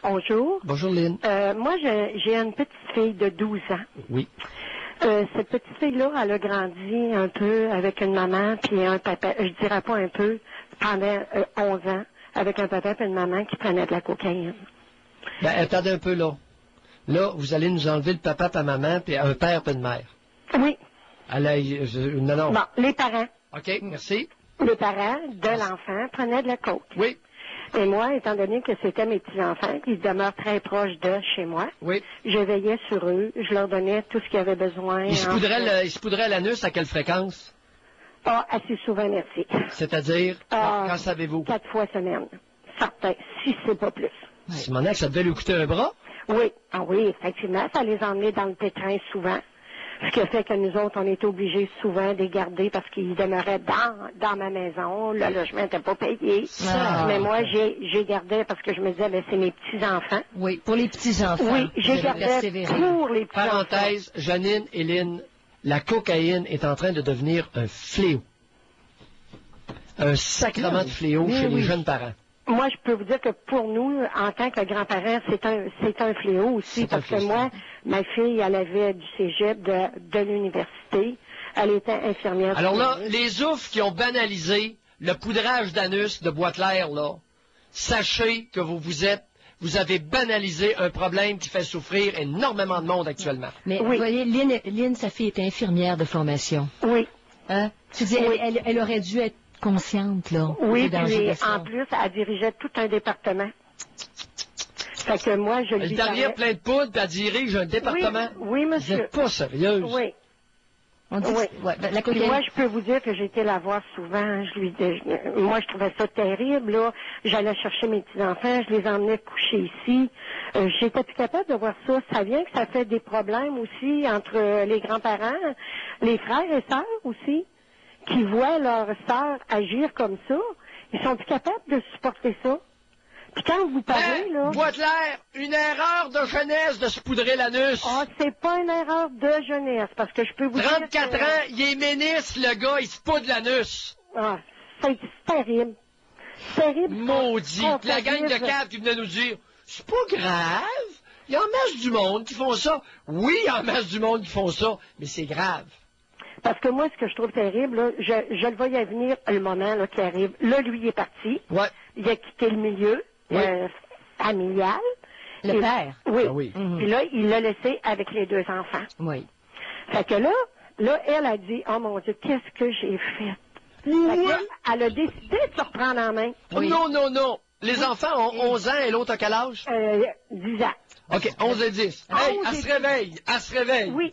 Bonjour. Bonjour, Lynn. Moi, j'ai une petite fille de 12 ans. Oui. Cette petite fille-là, elle a grandi un peu avec une maman puis un papa, je dirais pas un peu, pendant 11 ans, avec un papa et une maman qui prenaient de la cocaïne. Ben, attendez un peu, là. Là, vous allez nous enlever le papa et la maman, puis un père et une mère. Oui. Non. Bon, les parents. OK, merci. Les parents de l'enfant prenaient de la coke. Oui. Et moi, étant donné que c'était mes petits-enfants, qui demeurent très proches de chez moi, Oui. je veillais sur eux, je leur donnais tout ce qu'ils avaient besoin. Il se poudrait l'anus à quelle fréquence? Ah, assez souvent, merci. C'est-à-dire, quand savez-vous? 4 fois semaine. Certain, si c'est pas plus. Simonac, ça devait lui coûter un bras? Oui. Ah oui, effectivement, ça les emmenait dans le pétrin souvent. Ce qui a fait que nous autres, on était obligés souvent de les garder parce qu'ils demeuraient dans ma maison. Le logement n'était pas payé. Mais moi, j'ai gardé parce que je me disais, ben, c'est mes petits-enfants. Oui, pour les petits-enfants. Oui, j'ai gardé pour les petits-enfants. Parenthèse, Janine et Lynn, la cocaïne est en train de devenir un fléau. Un sacrement de fléau chez les jeunes parents. Moi, je peux vous dire que pour nous, en tant que grands-parents, c'est un fléau aussi, parce que moi, ma fille, elle avait du cégep de l'université. Elle était infirmière. Alors là, les oufs qui ont banalisé le poudrage d'anus de Boisclair, là, sachez que vous avez banalisé un problème qui fait souffrir énormément de monde actuellement. Mais vous voyez, Lynn, sa fille était infirmière de formation. Oui. Hein? Tu dis, elle aurait dû être consciente, là. Oui, puis en plus, elle dirigeait tout un département. Fait que moi, je lui parlais... plein de poudre, puis elle dirige un département. Oui, monsieur. Vous n'êtes pas sérieuse. Oui. On dit la cocaïne... Moi, je peux vous dire que j'ai été la voir souvent. Moi, je trouvais ça terrible, là. J'allais chercher mes petits-enfants, je les emmenais coucher ici. J'étais plus capable de voir ça. Ça vient que ça fait des problèmes aussi entre les grands-parents, les frères et sœurs aussi, qui voient leurs sœurs agir comme ça. Ils sont plus capables de supporter ça. Puis quand vous parlez, là... Boisclair, une erreur de jeunesse de se poudrer l'anus. Ah, c'est pas une erreur de jeunesse, parce que je peux vous 34 dire... 34 ans, il est ministre, le gars, il se poudre l'anus. Ah, c'est terrible. Terrible. Maudit. La gang de caves qui venait nous dire, c'est pas grave. Il y a en masse du monde qui font ça. Oui, il y a en masse du monde qui font ça, mais c'est grave. Parce que moi, ce que je trouve terrible, là, je le voyais venir le moment là, qui arrive. Là, lui, il est parti. Ouais. Il a quitté le milieu familial. Le père. Oui. Ah oui. Puis là, il l'a laissé avec les 2 enfants. Oui. Fait que là, elle a dit, oh mon Dieu, qu'est-ce que j'ai fait? Elle a décidé de se reprendre en main. Oui. Non. Les enfants ont 11 ans et l'autre a quel âge? 10 ans. OK, 11 et 10. Hey, elle se réveille. Oui.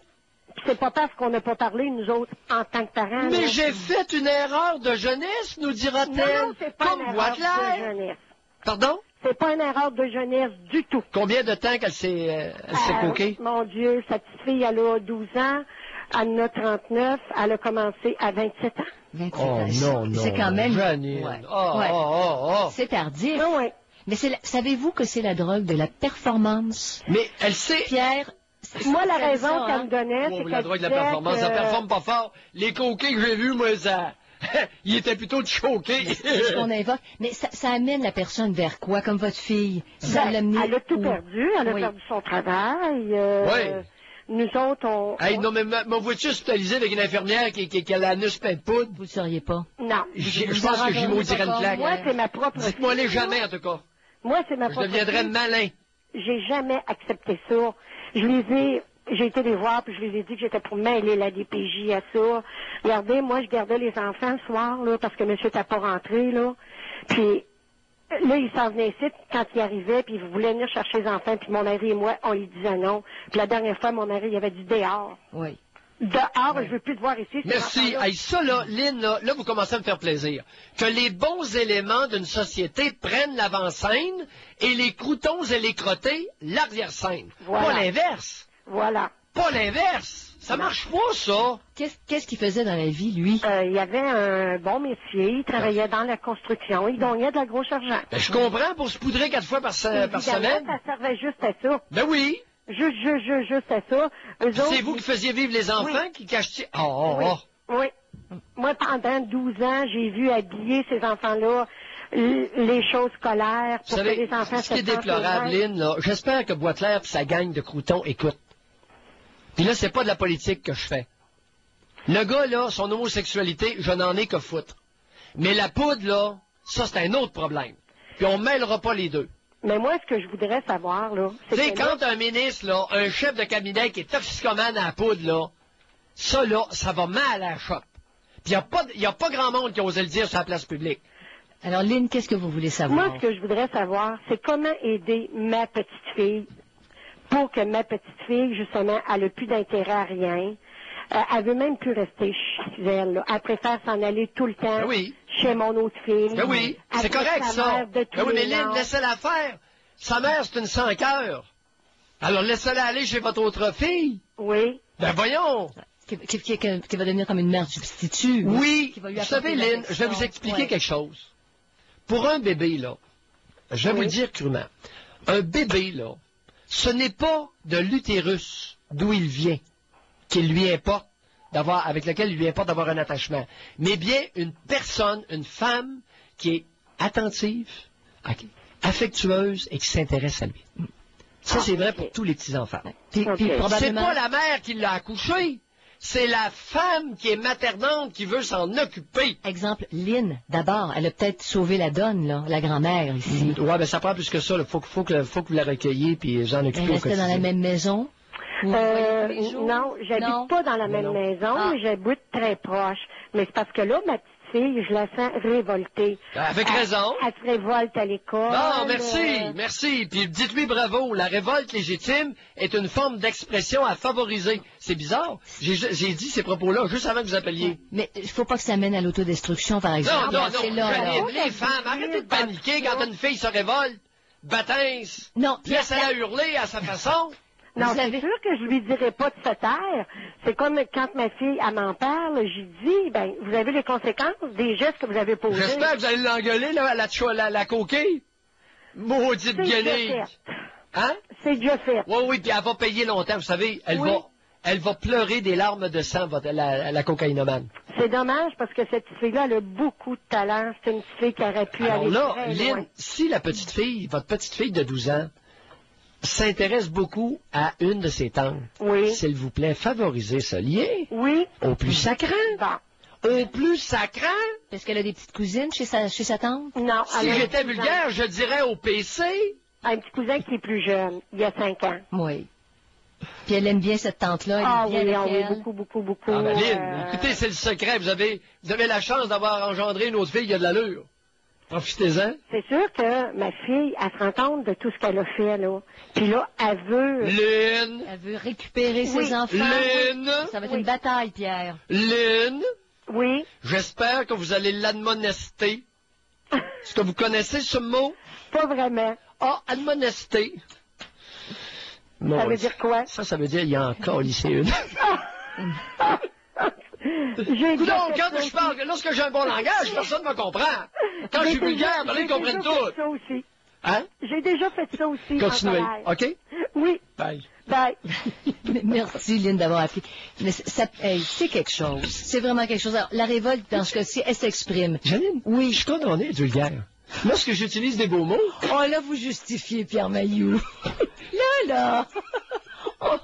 C'est pas parce qu'on n'a pas parlé, nous autres, en tant que parents. Mais j'ai fait une erreur de jeunesse, nous dira-t-elle. Non, c'est pas une erreur de jeunesse. Pardon? C'est pas une erreur de jeunesse du tout. Combien de temps qu'elle s'est coquée? Mon Dieu, sa petite fille, elle a 12 ans, elle en a 39, elle a commencé à 27 ans. 27 ans. Non. C'est quand même... Janine. Ouais. C'est tardif. Oui. Mais savez-vous que c'est la drogue de la performance? Mais elle sait... Pierre... Moi, la raison qu'elle me donnait, c'est que la drogue de la performance, ça performe pas fort. Les coquets que j'ai vus, moi, ça... Il était plutôt de choqué. C'est ce qu'on invoque. Mais ça amène la personne vers quoi, comme votre fille? Elle a tout perdu. Elle a perdu son travail. Oui. Nous autres, on... Hey, non, mais me vois-tu hospitalisé avec une infirmière qui a l'anus plein de poudre? Vous ne sauriez pas. Non. Je pense que j'y maudirais une claque. Moi, c'est ma propre... Dites-moi les jamais, en tout cas. Moi, c'est ma propre... Je deviendrais malin. J'ai jamais accepté ça. J'ai été les voir, puis je les ai dit que j'étais pour mêler la DPJ à ça. Regardez, moi, je gardais les enfants le soir, là, parce que monsieur n'était pas rentré, là. Puis, là, il s'en venait ici, quand il arrivait, puis il voulait venir chercher les enfants, puis mon mari et moi, on lui disait non. Puis la dernière fois, mon mari, il avait dit dehors. Oui. Dehors, je veux plus te voir ici. Merci. Hey, ça, là, Lynn, là, vous commencez à me faire plaisir. Que les bons éléments d'une société prennent l'avant-scène et les croutons et les crottés, l'arrière-scène. Voilà. Pas l'inverse. Voilà. Pas l'inverse. Ça marche pas, ça. Qu'est-ce qu'il faisait dans la vie, lui? Il avait un bon métier. Il travaillait dans la construction. Il gagnait de la grosse argent. Ben, je comprends pour se poudrer 4 fois par semaine. Ça servait juste à ça. Ben oui. Juste à ça. C'est vous qui faisiez vivre les enfants qui cachetaient... Oui. Moi, pendant 12 ans, j'ai vu habiller ces enfants-là. les choses scolaires Vous pour que savez, les enfants ce qui est se sentent déplorable, heureux. Lynn, là, j'espère que Boisclair et sa gang de croutons écoutent. Puis là, c'est pas de la politique que je fais. Le gars, là, son homosexualité, je n'en ai que foutre. Mais la poudre, là, ça, c'est un autre problème. Puis on mêlera pas les deux. Mais moi, ce que je voudrais savoir, là, Tu sais, c'est que là, quand un ministre, là, un chef de cabinet qui est toxicomane à la poudre, là, ça va mal à la chope. Puis il n'y a pas grand monde qui ose le dire sur la place publique. Alors, Lynn, qu'est-ce que vous voulez savoir? moi, ce que je voudrais savoir, c'est comment aider ma petite fille pour que ma petite fille, justement, elle n'a plus d'intérêt à rien. Elle veut même plus rester chez elle, là. Elle préfère s'en aller tout le temps Ben oui. chez mon autre fille. Ben oui, Elle c'est traite correct, sa ça. mère de tous Ben oui, mais les Lynn, noms. laissez-la faire. Sa mère, c'est une sans-cœur. Alors, laissez-la aller chez votre autre fille. Oui. Ben voyons. Qui va devenir comme une mère substitut. Oui, Qui va lui vous apporter savez, de Lynn, je vais vous l'affection. expliquer Ouais. quelque chose. Pour un bébé, là, je vais vous le dire crûment, un bébé, là, ce n'est pas de l'utérus d'où il vient qu'il lui importe avec lequel il lui importe d'avoir un attachement, mais bien une personne, une femme qui est attentive, affectueuse et qui s'intéresse à lui. Ça, c'est vrai pour tous les petits-enfants. Puis Ok. C'est probablement... pas la mère qui l'a accouché, c'est la femme qui est maternante qui veut s'en occuper. Exemple, Lynn, d'abord, elle a peut-être sauvé la donne, là, la grand-mère ici. Ouais, ben ça prend plus que ça. Il faut que vous la recueilliez puis j'en occupe Elle au restait dans la quotidien. même maison. Vous voyez tous les jours? Non, j'habite Non? pas dans la même Non. maison, Ah. mais j'habite très proche. Mais c'est parce que là, ma petite fille, je la sens révoltée. Avec raison. Elle se révolte à l'école. Non, merci. Puis dites-lui bravo. La révolte légitime est une forme d'expression à favoriser. C'est bizarre. J'ai dit ces propos-là juste avant que vous appeliez. Mais il faut pas que ça mène à l'autodestruction, par Non, exemple. non, C'est non. là, là. Janine, les femmes, arrêtez de paniquer quand une fille se révolte. Bâtins. Non, Laissez-la hurler à sa façon. Non, Vous c'est avez- sûr que je lui dirai pas de se taire. C'est comme quand ma fille, elle m'en parle, j'ai dit, ben, vous avez les conséquences des gestes que vous avez posés. J'espère que vous allez l'engueuler, là, la coquille. Maudite C'est déjà guenille. fait. Hein? C'est déjà fait. Oui, oui, puis elle va payer longtemps, vous savez. Oui. Elle va pleurer des larmes de sang, la cocaïnomane. C'est dommage parce que cette fille-là, elle a beaucoup de talent. C'est une petite fille qui aurait pu Alors aller là, très Lynn, loin. si la petite fille, votre petite fille de 12 ans, s'intéresse beaucoup à une de ses tantes, Oui. s'il vous plaît, favorisez ce lien Oui. au plus sacrant. Bon. Au plus sacrant. Parce qu'elle a des petites cousines chez sa tante. Non. Si elle a un j'étais petit vulgaire, je dirais au PC. Un petit cousin qui est plus jeune, il y a 5 ans. Oui. Puis elle aime bien cette tante-là. Elle Ah est bien oui, avec oui, elle. beaucoup, beaucoup, beaucoup. Ah ben Lynn, écoutez, c'est le secret. Vous avez la chance d'avoir engendré une autre fille qui a de l'allure. Profitez-en. C'est sûr que ma fille, elle se rend compte de tout ce qu'elle a fait, là. Puis là, elle veut... Lynn, Elle veut récupérer Oui. ses enfants. Lynn, Ça va être Oui. une bataille, Pierre. Lynn, Oui. j'espère que vous allez l'admonester. Est-ce que vous connaissez ce mot? Pas vraiment. Ah, admonester. Ça veut dire quoi? Ça veut dire il y a encore lycée une. J'ai déjà Coudonc, fait quand ça je parle, lorsque j'ai un bon langage, personne ne me comprend. Quand je suis vulgaire, ben là, ils comprennent J'ai déjà tout. fait ça aussi. Hein? J'ai déjà fait ça aussi. Continuez. en colère. OK? Oui. Bye. Bye. Merci, Lynn, d'avoir appelé. Mais c'est quelque chose. C'est vraiment quelque chose. Alors, la révolte, dans ce cas-ci, elle s'exprime. Janine? Oui. Je suis condamné à être vulgaire. Lorsque j'utilise des beaux mots. Oh, là, vous justifiez, Pierre Mailloux. Là. Oh.